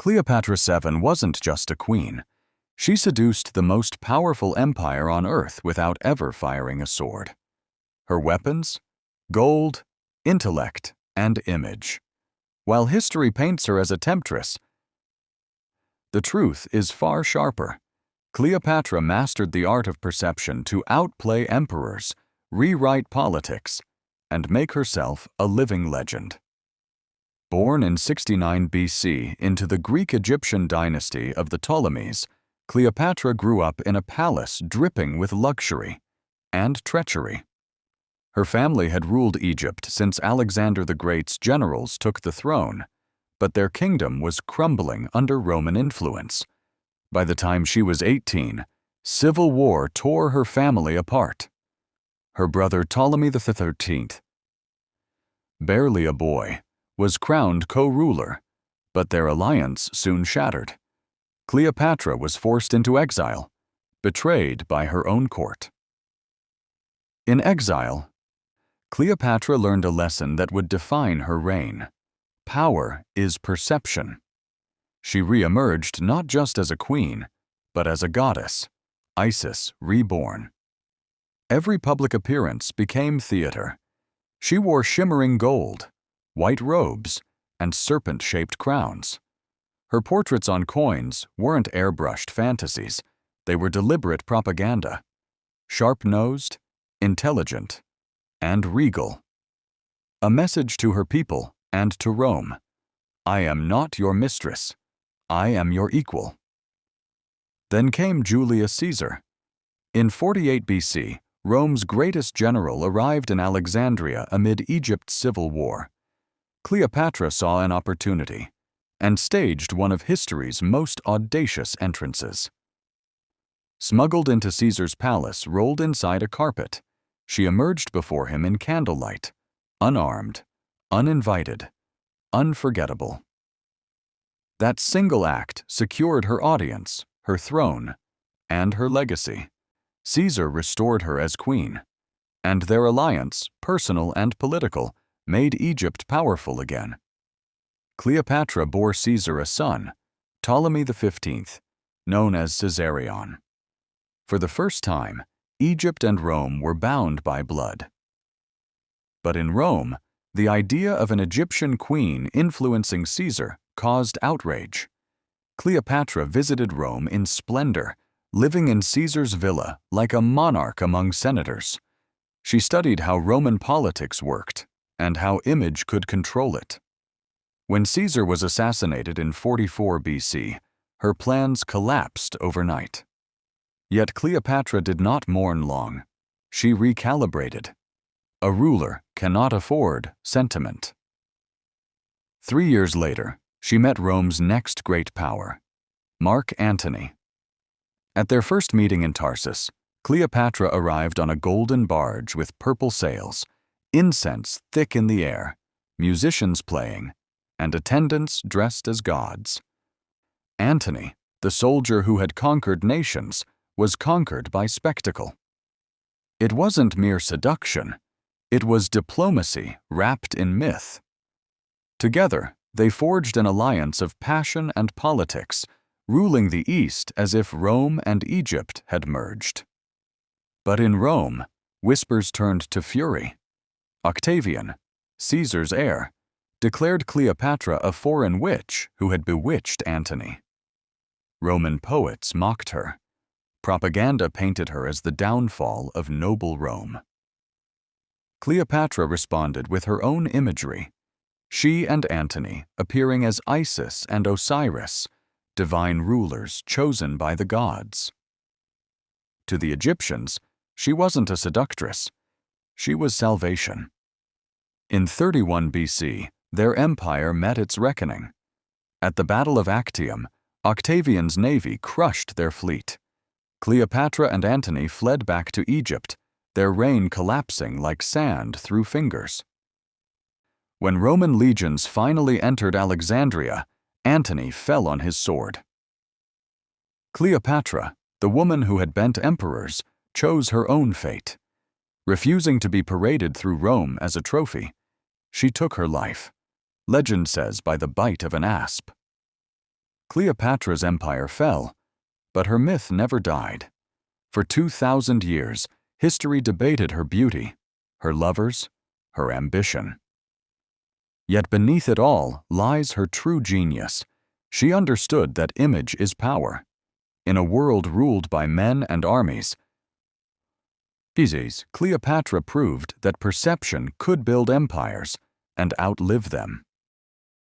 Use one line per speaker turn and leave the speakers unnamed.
Cleopatra VII wasn't just a queen. She seduced the most powerful empire on earth without ever firing a sword. Her weapons? Gold, intellect, and image. While history paints her as a temptress, the truth is far sharper. Cleopatra mastered the art of perception to outplay emperors, rewrite politics, and make herself a living legend. Born in 69 BC into the Greek-Egyptian dynasty of the Ptolemies, Cleopatra grew up in a palace dripping with luxury and treachery. Her family had ruled Egypt since Alexander the Great's generals took the throne, but their kingdom was crumbling under Roman influence. By the time she was 18, civil war tore her family apart. Her brother Ptolemy XIII, barely a boy, was crowned co-ruler, but their alliance soon shattered. Cleopatra was forced into exile, betrayed by her own court. In exile, Cleopatra learned a lesson that would define her reign. Power is perception. She re-emerged not just as a queen, but as a goddess, Isis reborn. Every public appearance became theater. She wore shimmering gold, white robes, and serpent-shaped crowns. Her portraits on coins weren't airbrushed fantasies, they were deliberate propaganda. Sharp-nosed, intelligent, and regal. A message to her people and to Rome: I am not your mistress, I am your equal. Then came Julius Caesar. In 48 BC, Rome's greatest general arrived in Alexandria amid Egypt's civil war. Cleopatra saw an opportunity and staged one of history's most audacious entrances. Smuggled into Caesar's palace, rolled inside a carpet, she emerged before him in candlelight, unarmed, uninvited, unforgettable. That single act secured her audience, her throne, and her legacy. Caesar restored her as queen, and their alliance, personal and political, made Egypt powerful again. Cleopatra bore Caesar a son, Ptolemy XV, known as Caesarion. For the first time, Egypt and Rome were bound by blood. But in Rome, the idea of an Egyptian queen influencing Caesar caused outrage. Cleopatra visited Rome in splendor, living in Caesar's villa like a monarch among senators. She studied how Roman politics worked and how image could control it. When Caesar was assassinated in 44 BC, her plans collapsed overnight. Yet Cleopatra did not mourn long. She recalibrated. A ruler cannot afford sentiment. 3 years later, she met Rome's next great power, Mark Antony. At their first meeting in Tarsus, Cleopatra arrived on a golden barge with purple sails, incense thick in the air, musicians playing, and attendants dressed as gods. Antony, the soldier who had conquered nations, was conquered by spectacle. It wasn't mere seduction, it was diplomacy wrapped in myth. Together, they forged an alliance of passion and politics, ruling the East as if Rome and Egypt had merged. But in Rome, whispers turned to fury. Octavian, Caesar's heir, declared Cleopatra a foreign witch who had bewitched Antony. Roman poets mocked her. Propaganda painted her as the downfall of noble Rome. Cleopatra responded with her own imagery. She and Antony appearing as Isis and Osiris, divine rulers chosen by the gods. To the Egyptians, she wasn't a seductress. She was salvation. In 31 BC, their empire met its reckoning. At the Battle of Actium, Octavian's navy crushed their fleet. Cleopatra and Antony fled back to Egypt, their reign collapsing like sand through fingers. When Roman legions finally entered Alexandria, Antony fell on his sword. Cleopatra, the woman who had bent emperors, chose her own fate. Refusing to be paraded through Rome as a trophy, she took her life, legend says by the bite of an asp. Cleopatra's empire fell, but her myth never died. For 2,000 years, history debated her beauty, her lovers, her ambition. Yet beneath it all lies her true genius. She understood that image is power. In a world ruled by men and armies, Cleopatra proved that perception could build empires and outlive them.